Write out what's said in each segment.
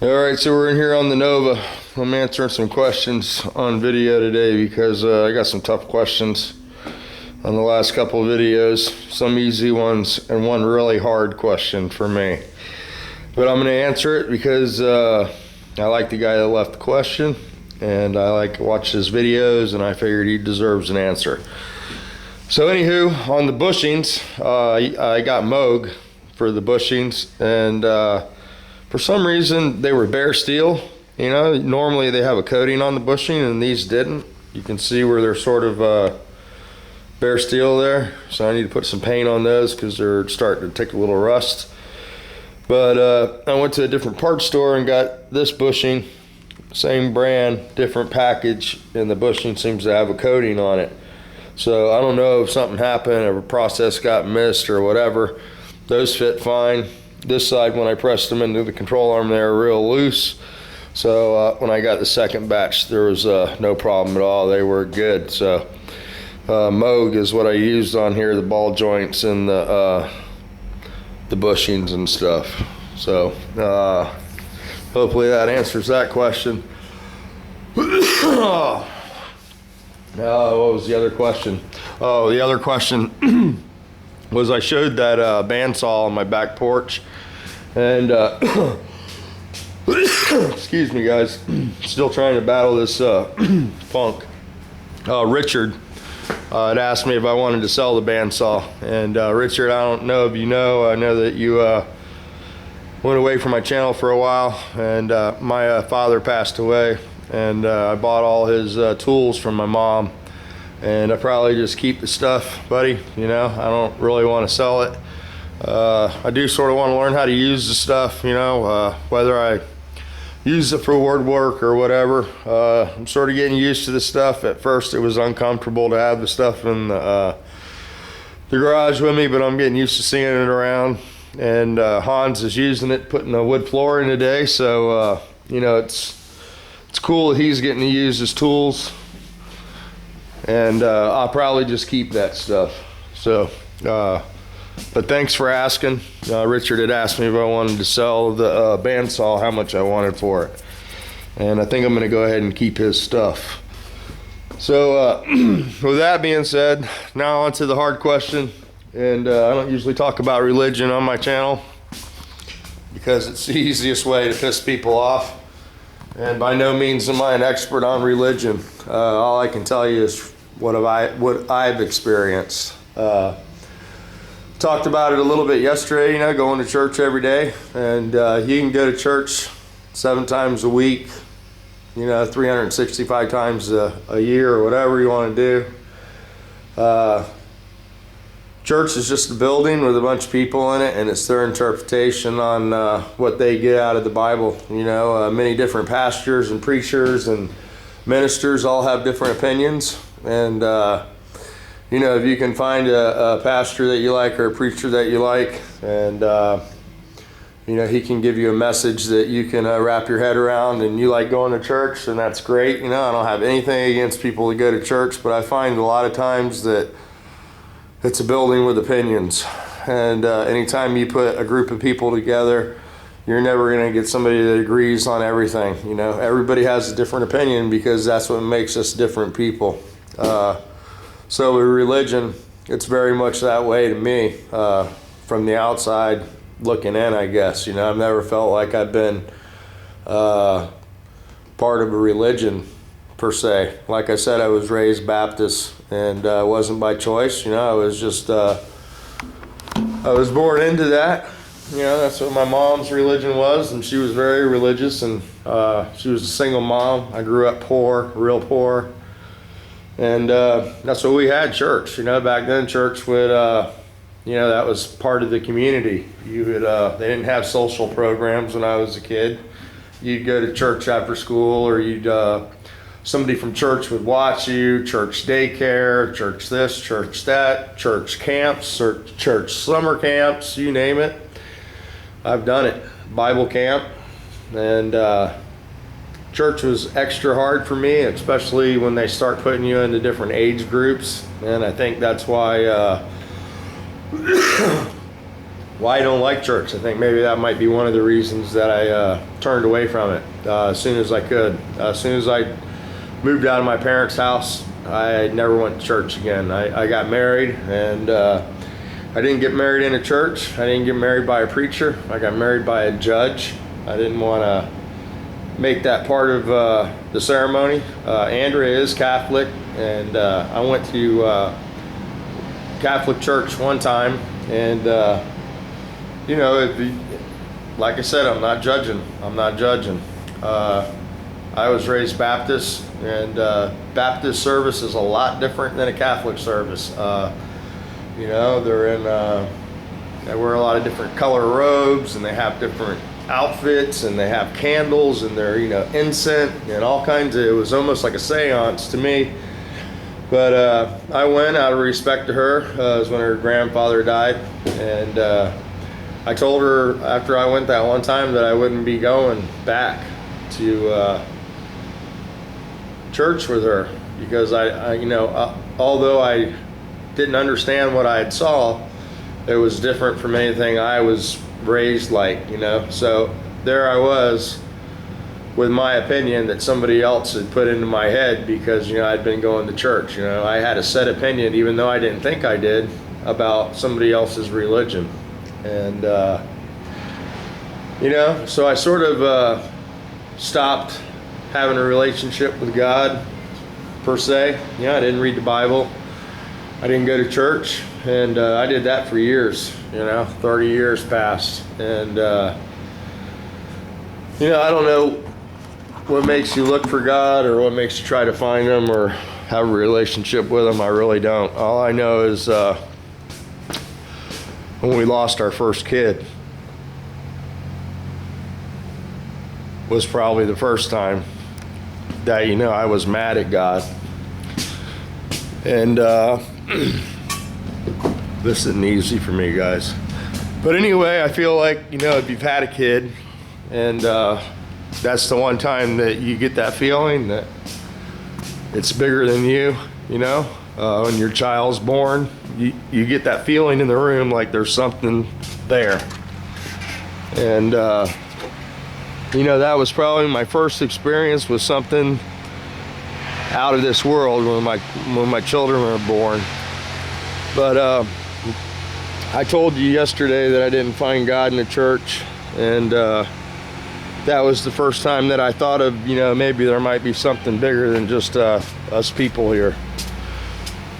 Alright, so we're in here on the Nova. I'm answering some questions on video today because I got some tough questions on the last couple of videos. Some easy ones and one really hard question for me. But I'm going to answer it because I like the guy that left the question and I like to watch his videos and I figured he deserves an answer. So anywho, on the bushings, I got Moog for the bushings, and for some reason they were bare steel. You know, normally they have a coating on the bushing and these didn't. You can see where they're sort of bare steel there. So I need to put some paint on those because they're starting to take a little rust. But I went to a different parts store and got this bushing, same brand, different package, and the bushing seems to have a coating on it. So I don't know if something happened, if a process got missed or whatever. Those fit fine. This side, when I pressed them into the control arm, they were real loose. So when I got the second batch, there was no problem at all. They were good. So Moog is what I used on here, the ball joints and the bushings and stuff. So hopefully that answers that question. What was the other question? Oh, the other question was I showed that bandsaw on my back porch, and excuse me guys, still trying to battle this funk. Richard had asked me if I wanted to sell the bandsaw, and Richard, I don't know if you know, I know that you went away from my channel for a while, and my father passed away, and I bought all his tools from my mom, and I probably just keep the stuff, buddy. You know, I don't really want to sell it. I do sort of want to learn how to use the stuff, you know, whether I use it for word work or whatever. I'm sort of getting used to the stuff. At first it was uncomfortable to have the stuff in the garage with me, but I'm getting used to seeing it around, and Hans is using it, putting a wood floor in today, so you know, it's cool that he's getting to use his tools, and I'll probably just keep that stuff. So but thanks for asking. Richard had asked me if I wanted to sell the bandsaw, how much I wanted for it, and I think I'm going to go ahead and keep his stuff. So with that being said, now on to the hard question. And I don't usually talk about religion on my channel because it's the easiest way to piss people off. And by no means am I an expert on religion. All I can tell you is what I've experienced. Talked about it a little bit yesterday, you know, going to church every day. And you can go to church 7 times a week, you know, 365 times a year or whatever you want to do. Church is just a building with a bunch of people in it, and it's their interpretation on what they get out of the Bible. You know, many different pastors and preachers and ministers all have different opinions, and you know, if you can find a pastor that you like or a preacher that you like, and you know, he can give you a message that you can wrap your head around, and you like going to church, and that's great. You know, I don't have anything against people who go to church, but I find a lot of times that it's a building with opinions, and anytime you put a group of people together, you're never going to get somebody that agrees on everything. You know, everybody has a different opinion because that's what makes us different people. So with religion, it's very much that way to me, from the outside looking in, I guess. You know, I've never felt like I've been part of a religion per se. Like I said, I was raised Baptist, and it wasn't by choice. You know, I was just I was born into that. You know, that's what my mom's religion was, and she was very religious, and she was a single mom. I grew up poor, real poor, and that's what we had, church. You know, back then church would you know, that was part of the community. You would they didn't have social programs when I was a kid. You'd go to church after school, or you'd somebody from church would watch you, church daycare, church this, church that, church camps, church summer camps, you name it. I've done it. Bible camp. And church was extra hard for me, especially when they start putting you into different age groups. And I think that's why why I don't like church. I think maybe that might be one of the reasons that I turned away from it as soon as I could. As soon as I moved out of my parents' house, I never went to church again. I got married, and I didn't get married in a church. I didn't get married by a preacher. I got married by a judge. I didn't want to make that part of the ceremony. Andrea is Catholic, and I went to Catholic church one time, and you know, like I said, I'm not judging. I was raised Baptist, and Baptist service is a lot different than a Catholic service. You know, they wear a lot of different color robes, and they have different outfits, and they have candles, and they're, you know, incense and all kinds of, it was almost like a seance to me. But I went out of respect to her. It was when her grandfather died, and I told her after I went that one time that I wouldn't be going back to church with her, because I you know, although I didn't understand what I had saw, it was different from anything I was raised like, you know. So there I was with my opinion that somebody else had put into my head, because, you know, I'd been going to church. You know, I had a set opinion, even though I didn't think I did, about somebody else's religion. And you know, so I sort of stopped having a relationship with God per se. You know, I didn't read the Bible. I didn't go to church, and I did that for years. You know, 30 years passed, and you know, I don't know what makes you look for God, or what makes you try to find Him, or have a relationship with Him. I really don't. All I know is when we lost our first kid was probably the first time that, you know, I was mad at God. And this isn't easy for me, guys. But anyway, I feel like, you know, if you've had a kid, and that's the one time that you get that feeling that it's bigger than you, you know, when your child's born, you get that feeling in the room like there's something there. And you know, that was probably my first experience with something out of this world when my children were born. But I told you yesterday that I didn't find God in the church, and that was the first time that I thought of, you know, maybe there might be something bigger than just us people here.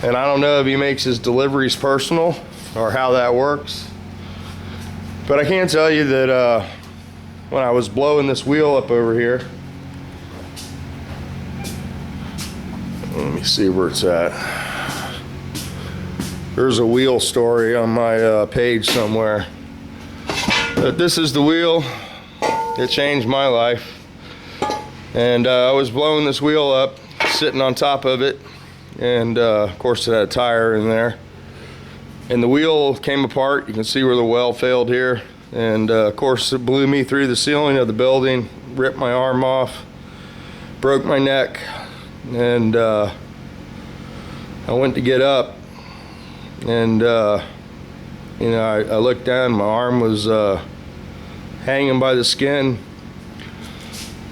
And I don't know if He makes His deliveries personal or how that works, but I can tell you that when I was blowing this wheel up over here, let me see where it's at. There's a wheel story on my page somewhere. But this is the wheel. It changed my life. And I was blowing this wheel up, sitting on top of it, and of course it had a tire in there. And the wheel came apart. You can see where the well failed here. And of course it blew me through the ceiling of the building, ripped my arm off, broke my neck, and I went to get up, and you know, I looked down, my arm was hanging by the skin,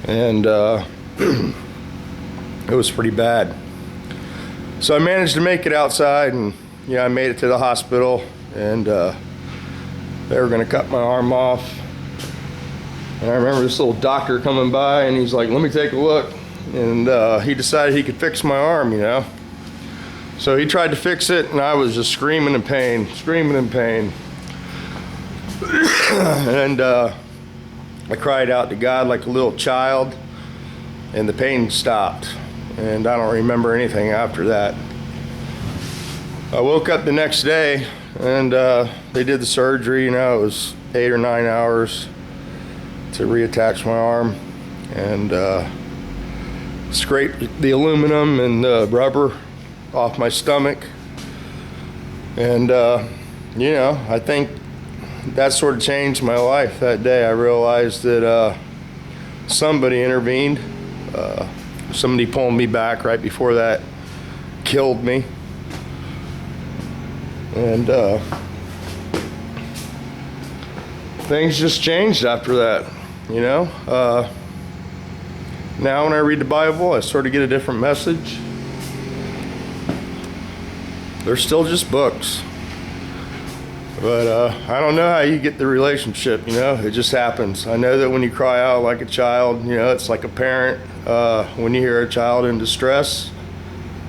and it was pretty bad. So I managed to make it outside, and yeah, I made it to the hospital, and they were going to cut my arm off. And I remember this little doctor coming by, and he's like, "Let me take a look." And he decided he could fix my arm, you know. So he tried to fix it, and I was just screaming in pain. And I cried out to God like a little child, and the pain stopped. And I don't remember anything after that. I woke up the next day, and they did the surgery. You know, it was 8 or 9 hours to reattach my arm, and scraped the aluminum and the rubber off my stomach. And you know, I think that sort of changed my life that day. I realized that somebody intervened. Somebody pulled me back right before that killed me. And things just changed after that, you know. Now when I read the Bible, I sort of get a different message. They're still just books. But I don't know how you get the relationship, you know. It just happens. I know that when you cry out like a child, you know, it's like a parent. When you hear a child in distress,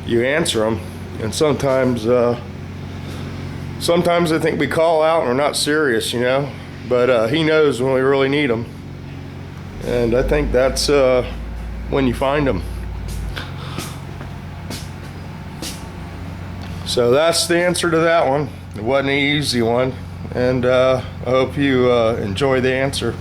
you answer them. And sometimes I think we call out and we're not serious, you know. But he knows when we really need him. And I think that's when you find him. So that's the answer to that one. It wasn't an easy one, and I hope you enjoy the answer.